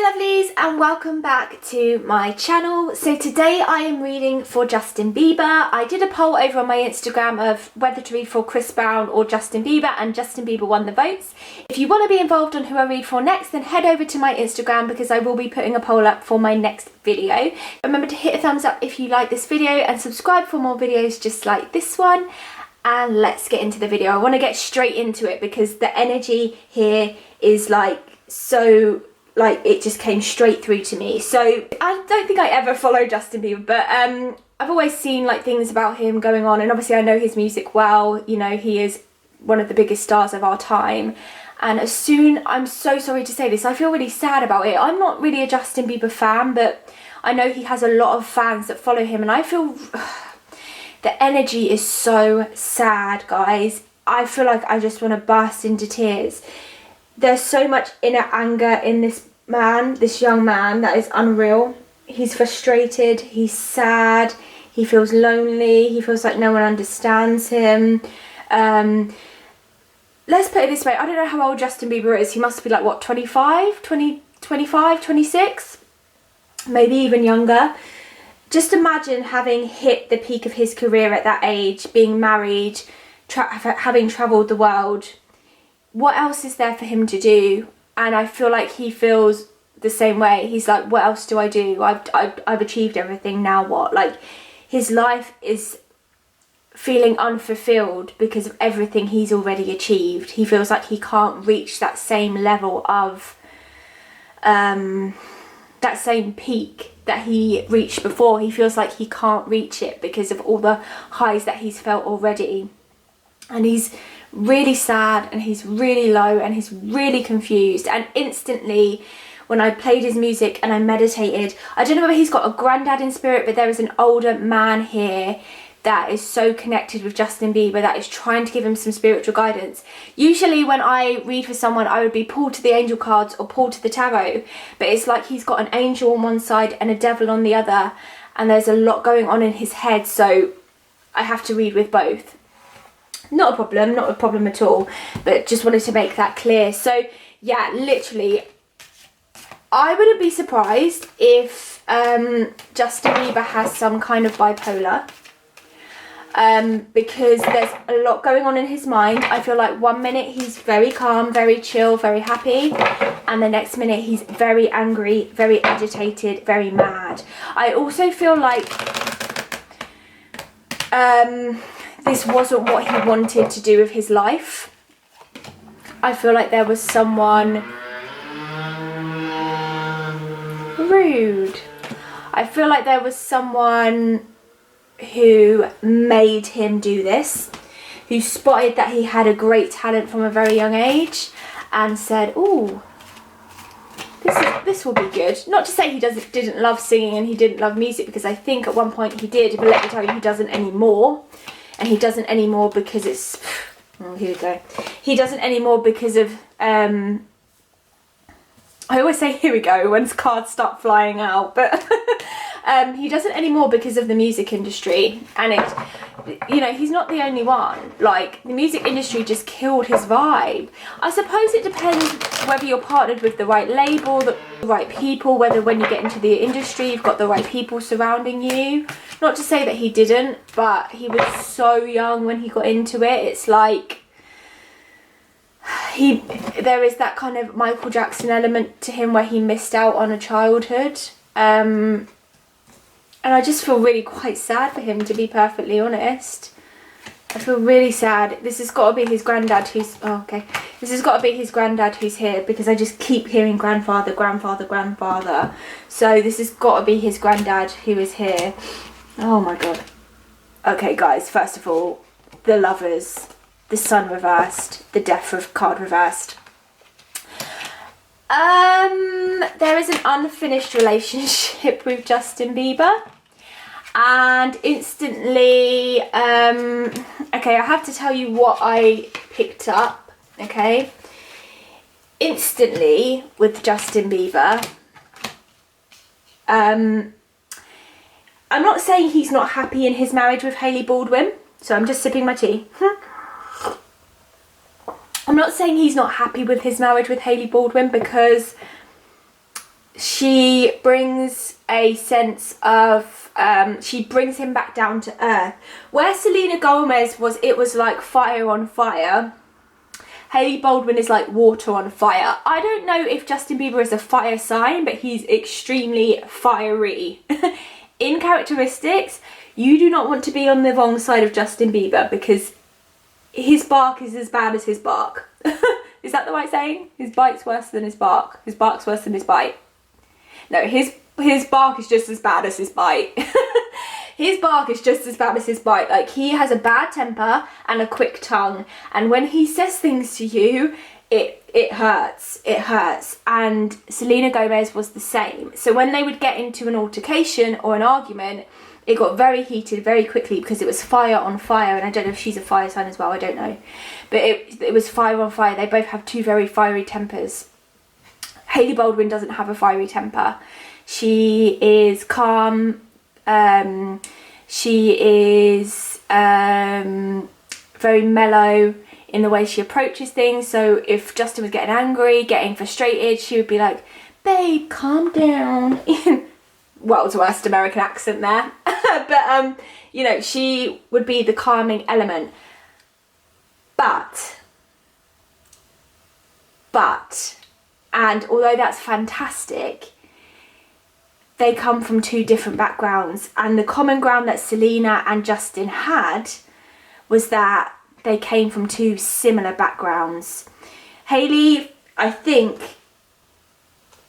Lovelies, and welcome back to my channel. So today I am reading for Justin Bieber. I did a poll over on my Instagram of whether to read for Chris Brown or Justin Bieber, and Justin Bieber won the votes. If you want to be involved on who I read for next, then head over to my Instagram because I will be putting a poll up for my next video. Remember to hit a thumbs up if you like this video and subscribe for more videos just like this one. And let's get into the video. I want to get straight into it because the energy here is it just came straight through to me. So I don't think I ever followed Justin Bieber, but I've always seen things about him going on, and obviously I know his music well. You know, he is one of the biggest stars of our time. And I'm so sorry to say this, I feel really sad about it. I'm not really a Justin Bieber fan, but I know he has a lot of fans that follow him, and I feel the energy is so sad, guys. I feel like I just want to burst into tears. There's so much inner anger in this young man, that is unreal. He's frustrated, he's sad, he feels lonely, he feels like no one understands him. Let's put it this way, I don't know how old Justin Bieber is. He must be 25, 26? Maybe even younger. Just imagine having hit the peak of his career at that age, being married, having travelled the world. What else is there for him to do? And I feel like he feels the same way. He's like, what else do I do? I've achieved everything, now what? His life is feeling unfulfilled because of everything he's already achieved. He feels like he can't reach that same level of that same peak that he reached before. He feels like he can't reach it because of all the highs that he's felt already. And he's really sad, and he's really low, and he's really confused. And instantly when I played his music and I meditated, I don't know whether he's got a granddad in spirit, but there is an older man here that is so connected with Justin Bieber, that is trying to give him some spiritual guidance. Usually when I read for someone, I would be pulled to the angel cards or pulled to the tarot, but it's like he's got an angel on one side and a devil on the other, and there's a lot going on in his head, so I have to read with both. Not a problem at all, but just wanted to make that clear. So yeah, literally, I wouldn't be surprised if Justin Bieber has some kind of bipolar, because there's a lot going on in his mind. I feel like one minute he's very calm, very chill, very happy, and the next minute he's very angry, very agitated, very mad. I also feel like this wasn't what he wanted to do with his life. I feel like there was someone rude. I feel like there was someone who made him do this, who spotted that he had a great talent from a very young age and said, "Ooh, this will be good." Not to say he didn't love singing and he didn't love music, because I think at one point he did, but let me tell you, he doesn't anymore. And he doesn't anymore because it's... Oh, here we go. He doesn't anymore because of... I always say here we go when cards start flying out, but he doesn't anymore because of the music industry. And he's not the only one. The music industry just killed his vibe. I suppose it depends whether you're partnered with the right label, the right people, whether when you get into the industry you've got the right people surrounding you. Not to say that he didn't, but he was so young when he got into it. It's like there is that kind of Michael Jackson element to him where he missed out on a childhood. And I just feel really quite sad for him, to be perfectly honest. I feel really sad. This has got to be his granddad who's... Oh, okay. This has got to be his granddad who's here, because I just keep hearing grandfather, grandfather, grandfather. So this has got to be his granddad who is here. Oh my god. Okay, guys, first of all, the lovers, the sun reversed, the death card reversed. There is an unfinished relationship with Justin Bieber. And instantly, okay, I have to tell you what I picked up, okay? Instantly, with Justin Bieber, I'm not saying he's not happy in his marriage with Hailey Baldwin, so I'm just sipping my tea. I'm not saying he's not happy with his marriage with Hailey Baldwin, because she brings a sense of, she brings him back down to earth. Where Selena Gomez was, it was like fire on fire. Hailey Baldwin is like water on fire. I don't know if Justin Bieber is a fire sign, but he's extremely fiery. In characteristics, you do not want to be on the wrong side of Justin Bieber, because his bark is as bad as his bark. Is that the right saying? His bite's worse than his bark. His bark's worse than his bite. No, his bark is just as bad as his bite. His bark is just as bad as his bite. Like, he has a bad temper and a quick tongue. And when he says things to you, it hurts. It hurts. And Selena Gomez was the same. So when they would get into an altercation or an argument, it got very heated very quickly, because it was fire on fire. And I don't know if she's a fire sign as well, I don't know. But it was fire on fire. They both have two very fiery tempers. Hailey Baldwin doesn't have a fiery temper. She is calm. She is very mellow in the way she approaches things. So if Justin was getting angry, getting frustrated, she would be like, babe, calm down. World's worst American accent there. But, you know, she would be the calming element. But, and although that's fantastic, they come from two different backgrounds, and the common ground that Selena and Justin had was that they came from two similar backgrounds. Hailey, I think,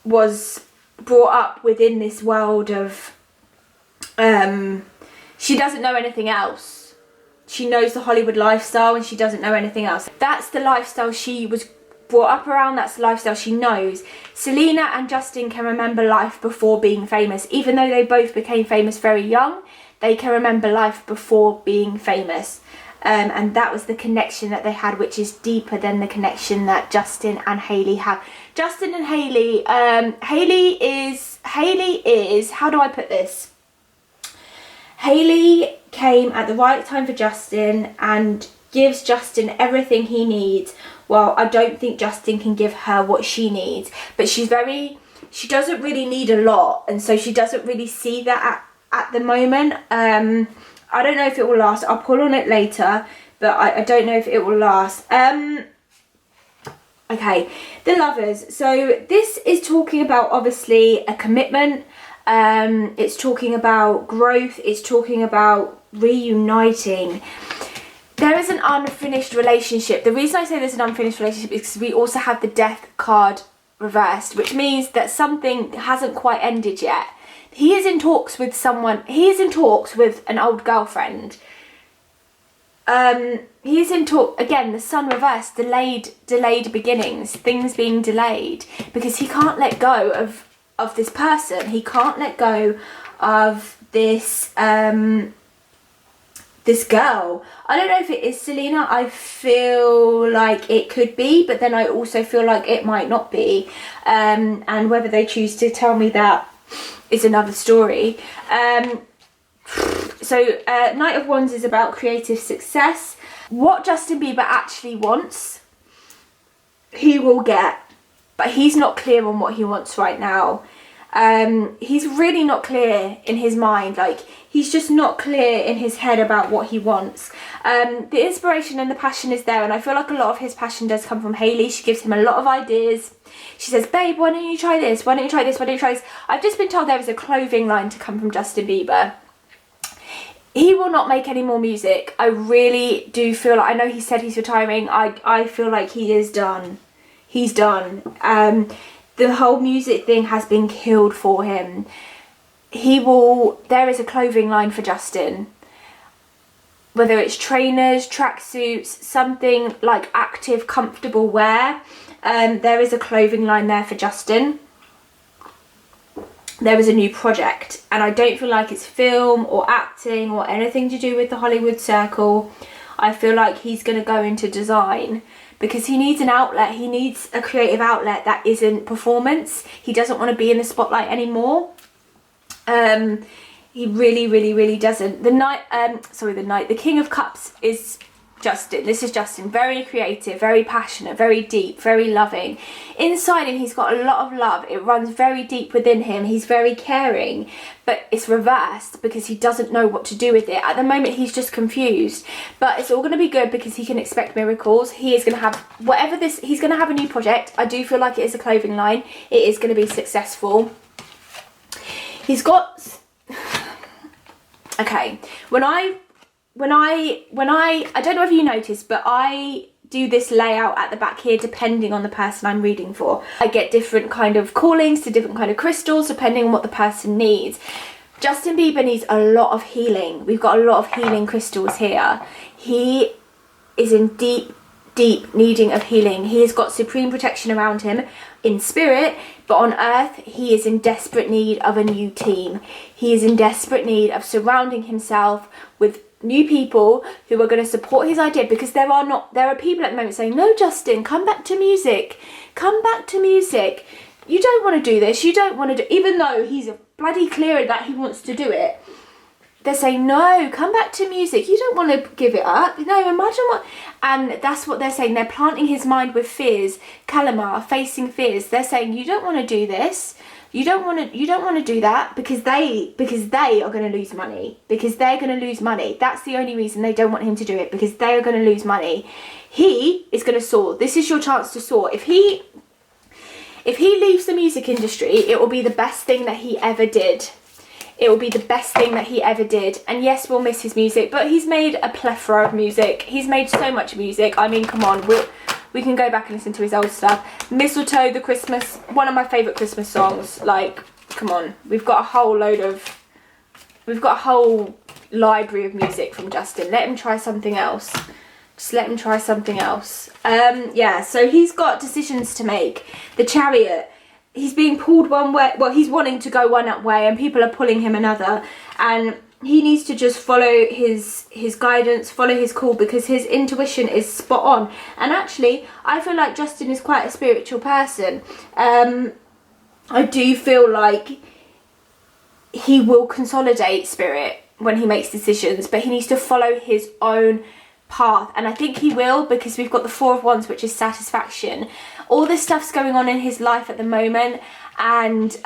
was brought up within this world of, she doesn't know anything else. She knows the Hollywood lifestyle and she doesn't know anything else. That's the lifestyle she was brought up around, that's the lifestyle she knows. Selena and Justin can remember life before being famous. Even though they both became famous very young, they can remember life before being famous. And that was the connection that they had, which is deeper than the connection that Justin and Hailey have. Justin and Hailey, Hailey is, how do I put this? Hailey came at the right time for Justin and gives Justin everything he needs. Well, I don't think Justin can give her what she needs, but she doesn't really need a lot, and so she doesn't really see that at the moment. I don't know if it will last. I'll pull on it later, but I don't know if it will last. Okay, The Lovers. So this is talking about, obviously, a commitment. It's talking about growth. It's talking about reuniting. There is an unfinished relationship. The reason I say there's an unfinished relationship is because we also have the death card reversed, which means that something hasn't quite ended yet. He is in talks with someone. He is in talks with an old girlfriend. He is in talk again. The sun reversed, delayed beginnings, things being delayed, because he can't let go of this person. He can't let go of this this girl. I don't know if it is Selena. I feel like it could be, but then I also feel like it might not be. And whether they choose to tell me that is another story. So Knight of Wands is about creative success. What Justin Bieber actually wants, he will get, but he's not clear on what he wants right now. He's really not clear in his mind. Like, he's just not clear in his head about what he wants. The inspiration and the passion is there, and I feel like a lot of his passion does come from Hailey. She gives him a lot of ideas. She says, babe, why don't you try this? Why don't you try this? Why don't you try this? I've just been told there is a clothing line to come from Justin Bieber. He will not make any more music. I really do feel like, I know he said he's retiring. I feel like he is done. He's done. The whole music thing has been killed for him. There is a clothing line for Justin. Whether it's trainers, tracksuits, something like active, comfortable wear. There is a clothing line there for Justin. There is a new project, and I don't feel like it's film or acting or anything to do with the Hollywood circle. I feel like he's going to go into design, because he needs an outlet. He needs a creative outlet that isn't performance. He doesn't want to be in the spotlight anymore. He really, really, really doesn't. The King of Cups is Justin. This is Justin, very creative, very passionate, very deep, very loving. Inside him, he's got a lot of love. It runs very deep within him. He's very caring, but it's reversed because he doesn't know what to do with it. At the moment, he's just confused, but it's all going to be good because he can expect miracles. He is going to have whatever this, he's going to have a new project. I do feel like it is a clothing line. It is going to be successful. He's got, okay, when I don't know if you noticed, but I do this layout at the back here depending on the person I'm reading for. I get different kind of callings to different kind of crystals depending on what the person needs. Justin Bieber needs a lot of healing. We've got a lot of healing crystals here. He is in deep needing of healing. He has got supreme protection around him in spirit, but on earth he is in desperate need of a new team. He is in desperate need of surrounding himself with new people who are going to support his idea, because there are people at the moment saying, no, Justin, come back to music, you don't want to do this, you don't want to do, even though he's bloody clear that he wants to do it, they're saying, no, come back to music, you don't want to give it up, no, imagine what, and that's what they're saying. They're planting his mind with fears, Kalamar, facing fears. They're saying, you don't want to do this, you don't want to do that, because they are going to lose money, because they're going to lose money. That's the only reason they don't want him to do it, because they are going to lose money. He is going to soar. This is your chance to soar. If he leaves the music industry, it will be the best thing that he ever did. It will be the best thing that he ever did. And yes, we'll miss his music, but he's made a plethora of music. He's made so much music. I mean, come on, we can go back and listen to his old stuff. Mistletoe, the Christmas, one of my favourite Christmas songs. Like, come on. We've got a whole library of music from Justin. Let him try something else. Just let him try something else. Yeah, so he's got decisions to make. The Chariot, he's being pulled one way. Well, he's wanting to go one way and people are pulling him another. And he needs to just follow his guidance, follow his call, because his intuition is spot on. And actually, I feel like Justin is quite a spiritual person. I do feel like he will consolidate spirit when he makes decisions, but he needs to follow his own path, and I think he will, because we've got the Four of Wands, which is satisfaction. All this stuff's going on in his life at the moment, and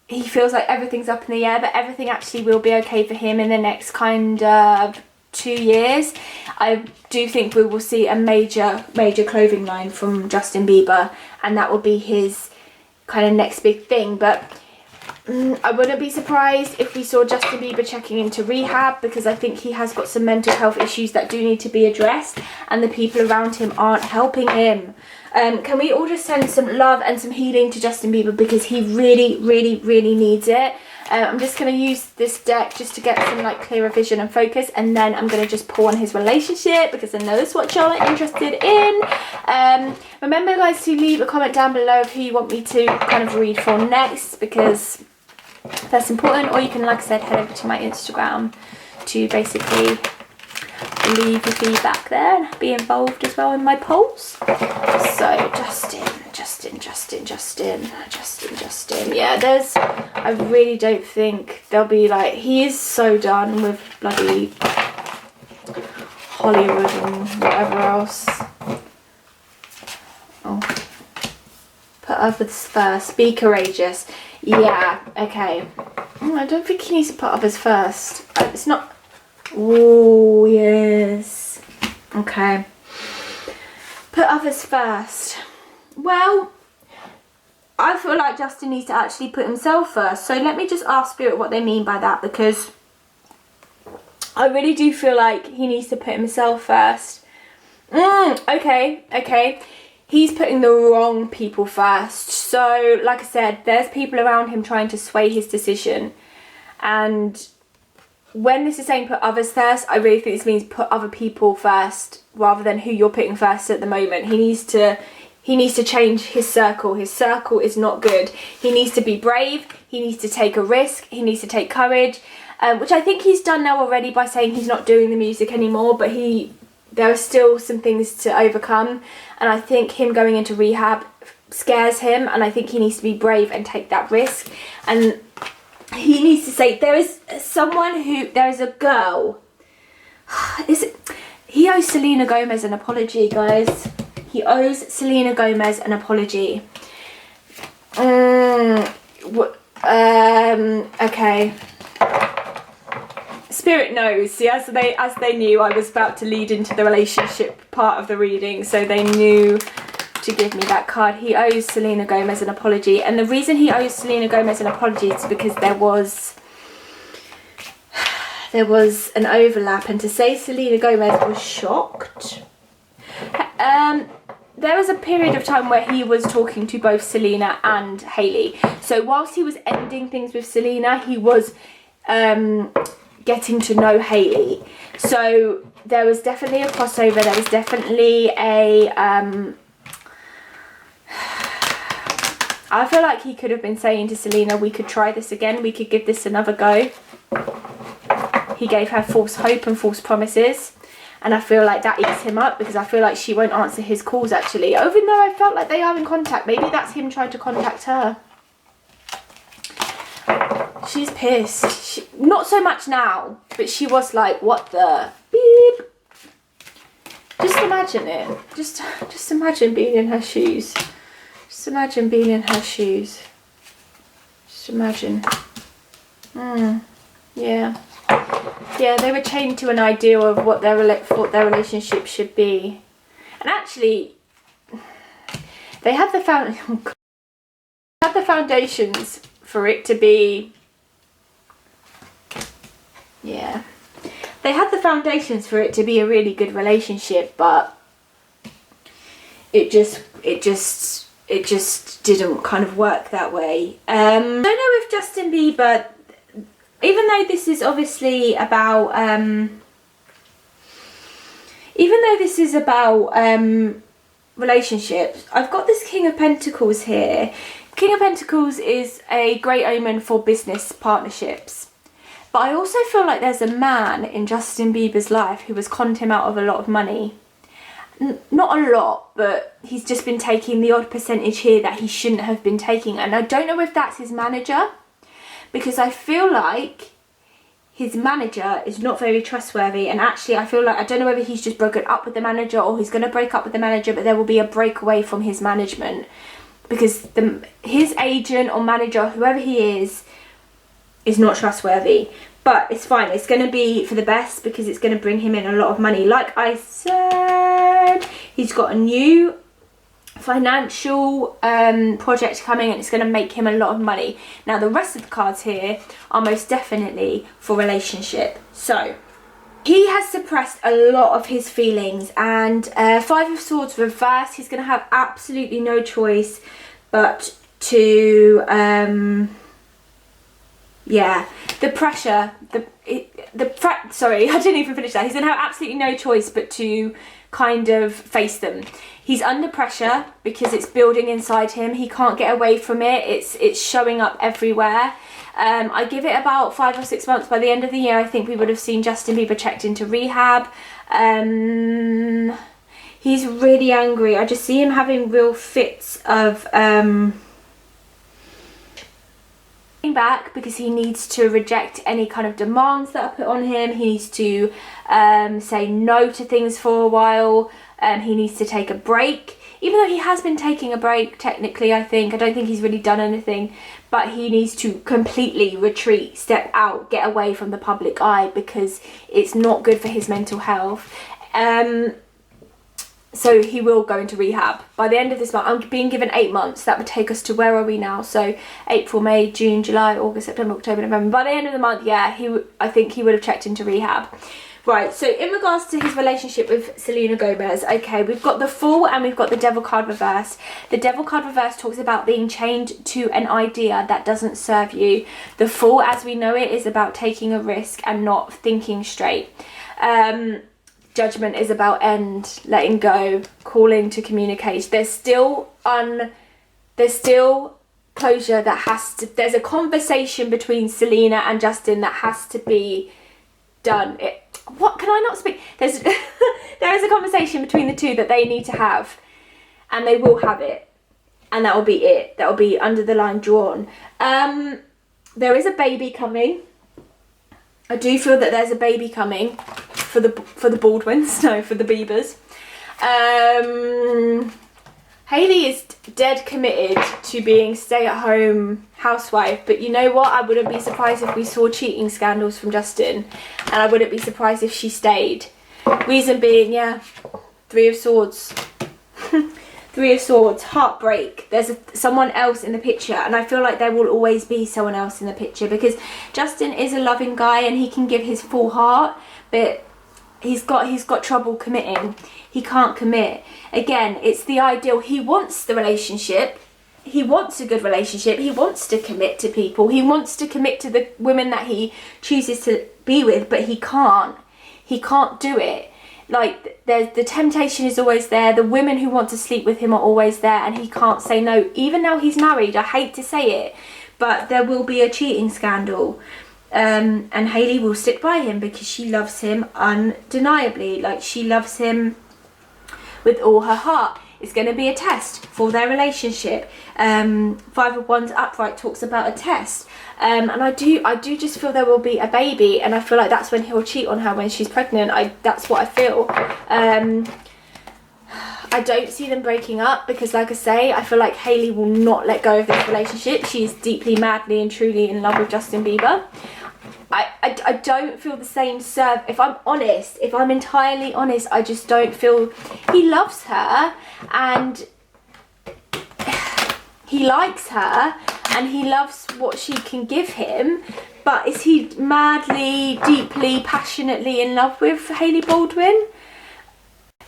he feels like everything's up in the air, but everything actually will be okay for him in the next kind of 2 years. I do think we will see a major clothing line from Justin Bieber, and that will be his kind of next big thing. But I wouldn't be surprised if we saw Justin Bieber checking into rehab, because I think he has got some mental health issues that do need to be addressed, and the people around him aren't helping him. Can we all just send some love and some healing to Justin Bieber, because he really needs it. I'm just going to use this deck just to get some like clearer vision and focus, and then I'm going to just pull on his relationship, because I know that's what y'all are interested in. Remember guys to leave a comment down below of who you want me to kind of read for next, because that's important. Or you can, like I said, head over to my Instagram to basically leave your feedback there and be involved as well in my polls. So Justin. Yeah, I really don't think there'll be like, he is so done with bloody Hollywood and whatever else. Oh, put others first, be courageous. Yeah, okay. I don't think he needs to put others first. It's not. Oh yes. Okay. Put others first. Well, I feel like Justin needs to actually put himself first. So let me just ask Spirit what they mean by that, because I really do feel like he needs to put himself first. Okay. He's putting the wrong people first. So, like I said, there's people around him trying to sway his decision. And when this is saying put others first, I really think this means put other people first rather than who you're putting first at the moment. He needs to change his circle. His circle is not good. He needs to be brave. He needs to take a risk. He needs to take courage, which I think he's done now already by saying he's not doing the music anymore, but there are still some things to overcome, and I think him going into rehab scares him, and I think he needs to be brave and take that risk. And he needs to say, there is a girl, He owes Selena Gomez an apology, guys. He owes Selena Gomez an apology. Okay. Spirit knows. See, as they knew, I was about to lead into the relationship part of the reading, so they knew to give me that card. He owes Selena Gomez an apology, and the reason he owes Selena Gomez an apology is because there was an overlap, and to say Selena Gomez was shocked. There was a period of time where he was talking to both Selena and Hailey. So whilst he was ending things with Selena, he was getting to know Hailey. So there was definitely a crossover. There was definitely a... I feel like he could have been saying to Selena, we could try this again. We could give this another go. He gave her false hope and false promises. And I feel like that eats him up because I feel like she won't answer his calls actually. Even though I felt like they are in contact. Maybe that's him trying to contact her. She's pissed. Not so much now. But she was like, what the beep. Just imagine it. Just imagine being in her shoes. Just imagine being in her shoes. Just imagine. Yeah. Yeah, they were chained to an ideal of what their relationship should be. And actually, they had the foundations for it to be... Yeah. They had the foundations for it to be a really good relationship, but it just didn't kind of work that way. I don't know if Justin Bieber... Even though this is obviously about, relationships, I've got this King of Pentacles here. King of Pentacles is a great omen for business partnerships. But I also feel like there's a man in Justin Bieber's life who has conned him out of a lot of money. Not a lot, but he's just been taking the odd percentage here that he shouldn't have been taking. And I don't know if that's his manager. Because I feel like his manager is not very trustworthy, and actually I feel like, I don't know whether he's just broken up with the manager or he's going to break up with the manager, but there will be a breakaway from his management because his agent or manager, whoever he is not trustworthy. But it's fine, it's going to be for the best because it's going to bring him in a lot of money. Like I said, he's got a new financial project coming and it's going to make him a lot of money. Now the rest of the cards here are most definitely for relationship. So he has suppressed a lot of his feelings, and Five of Swords reversed, he's going to have absolutely no choice but to the pressure, sorry, I didn't even finish that. He's going to have absolutely no choice but to kind of face them. He's under pressure because it's building inside him. He can't get away from it. It's showing up everywhere. I give it about 5 or 6 months. By the end of the year, I think we would have seen Justin Bieber checked into rehab. He's really angry. I just see him having real fits of back because he needs to reject any kind of demands that are put on him. He needs to say no to things for a while. He needs to take a break, even though he has been taking a break technically. I don't think he's really done anything, but he needs to completely retreat, step out, get away from the public eye because it's not good for his mental health. So he will go into rehab by the end of this month. I'm being given 8 months. That would take us to, where are we now? So April, May, June, July, August, September, October, November. By the end of the month, yeah, I think he would have checked into rehab. Right, so in regards to his relationship with Selena Gomez, okay, we've got the Fool and we've got the Devil card reversed. The Devil card reversed talks about being chained to an idea that doesn't serve you. The Fool, as we know it, is about taking a risk and not thinking straight. Judgment is about letting go, calling to communicate. There's still closure that has to, there's a conversation between Selena and Justin that has to be done. What can I not speak? There is a conversation between the two that they need to have, and they will have it, and that will be it. That will be under the line drawn. There is a baby coming. I do feel that there's a baby coming. for the Baldwins, no, for the Biebers. Hailey is dead committed to being stay-at-home housewife, but you know what? I wouldn't be surprised if we saw cheating scandals from Justin, and I wouldn't be surprised if she stayed. Reason being, yeah, Three of Swords. Three of Swords, heartbreak. There's someone else in the picture, and I feel like there will always be someone else in the picture, because Justin is a loving guy and he can give his full heart, but he's got trouble committing. He can't commit. Again, it's the ideal. He wants the relationship. He wants a good relationship. He wants to commit to people. He wants to commit to the women that he chooses to be with, but he can't. He can't do it. Like, the temptation is always there. The women who want to sleep with him are always there, and he can't say no. Even now he's married, I hate to say it, but there will be a cheating scandal. And Hailey will stick by him because she loves him undeniably. Like, she loves him with all her heart. It's going to be a test for their relationship. Five of Wands upright talks about a test. And I do just feel there will be a baby, and I feel like that's when he'll cheat on her, when she's pregnant. That's what I feel. I don't see them breaking up because, like I say, I feel like Hailey will not let go of this relationship. She is deeply, madly and truly in love with Justin Bieber. I don't feel the same serve. If I'm honest, if I'm entirely honest, I just don't feel he loves her, and he likes her, and he loves what she can give him, but is he madly, deeply, passionately in love with Hailey Baldwin?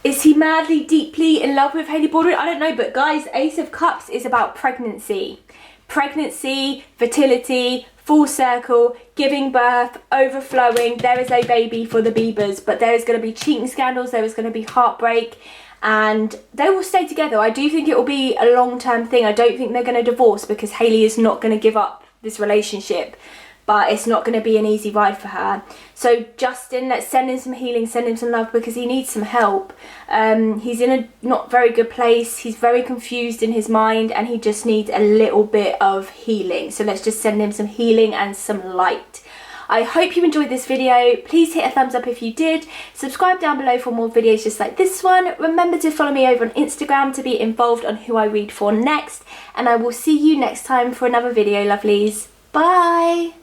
Is he madly, deeply in love with Hailey Baldwin? I don't know, but guys, Ace of Cups is about pregnancy. Pregnancy, fertility, full circle, giving birth, overflowing. There is a baby for the Biebers, but there is going to be cheating scandals, there is going to be heartbreak, and they will stay together. I do think it will be a long-term thing. I don't think they're going to divorce, because Hailey is not going to give up this relationship, but it's not going to be an easy ride for her. So Justin, let's send him some healing, send him some love, because he needs some help. He's in a not very good place. He's very confused in his mind, and he just needs a little bit of healing. So let's just send him some healing and some light. I hope you enjoyed this video. Please hit a thumbs up if you did. Subscribe down below for more videos just like this one. Remember to follow me over on Instagram to be involved on who I read for next. And I will see you next time for another video, lovelies. Bye!